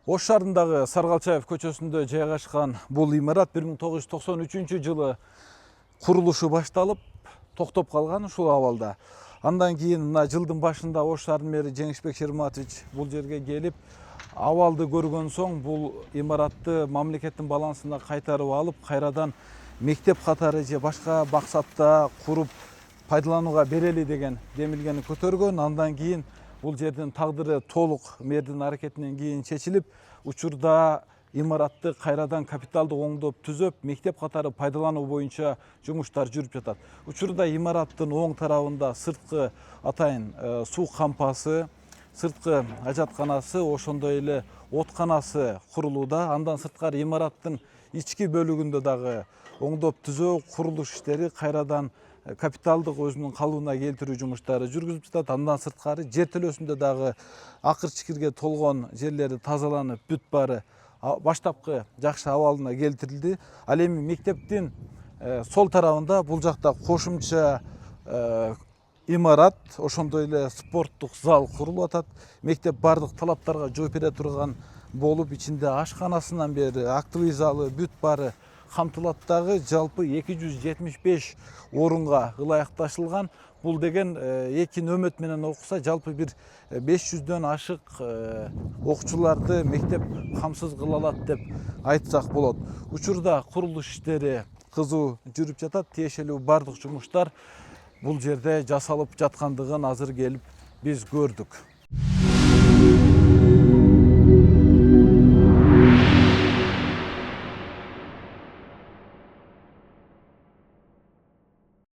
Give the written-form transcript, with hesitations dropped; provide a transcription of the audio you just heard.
Ош шаарындагы Саргалчаев көчөсүндө жайгашкан бул имарат 1993 жылы курулушу башталып, токтоп калган ушул абалда. Андан кийин мына жылдын башында Ош шаарынын мэри Жеңишбек Шерматович бул жерге келип, абалды көргөн соң бул имаратты мамлекеттин балансына кайтарып алып, кайрадан мектеп катары же башка максатта куруп пайдаланууга берели деген демилгени көтөргөн. Андан кийин бул жердин тагдыры толук мэрдин аракетинен кийин чечилип, учурда имаратты кайрадан капиталдык оңдоп түзөп, мектеп катары пайдалануу боюнча жумуштар жүрүп жатат. Учурда имараттын оң тарабында сырткы атайын суу кампасы, сырткы ажатканасы, ошондой эле отканасы курулууда. Андан сырткары имараттын ички бөлүгүндө дагы оңдоп түзөө, курулуш иштери кайрадан капиталдык өзүнүн калыбына келтирүү жумуштары жүргүзүлүп жатат. Андан сырткары жер төлөөсүндө дагы акыр чикирге толгон жерлери тазаланып, бүт баары баштапкы жакшы абалына келтирилди. Ал эми мектептин сол тарабында бул жакта кошумча имарат, ошондой эле спорттук зал курулуп атат. Мектеп бардык талаптарга жооп бере турган болуп, ичинде ашканасынан бери актовый залы бүт баары камтылат дагы. Жалпы 275 орунга ылайыкташылган. Бул деген эки нөмөт менен окуса, жалпы бир 500дөн ашык окуучуларды мектеп камсыз кыла алат деп айтсак болот. Учурда курулуш иштери кызуу жүрүп жатат. Тиешелүү бардык жумуштар бул жерде жасалып жаткандыгын азыр келип биз көрдүк.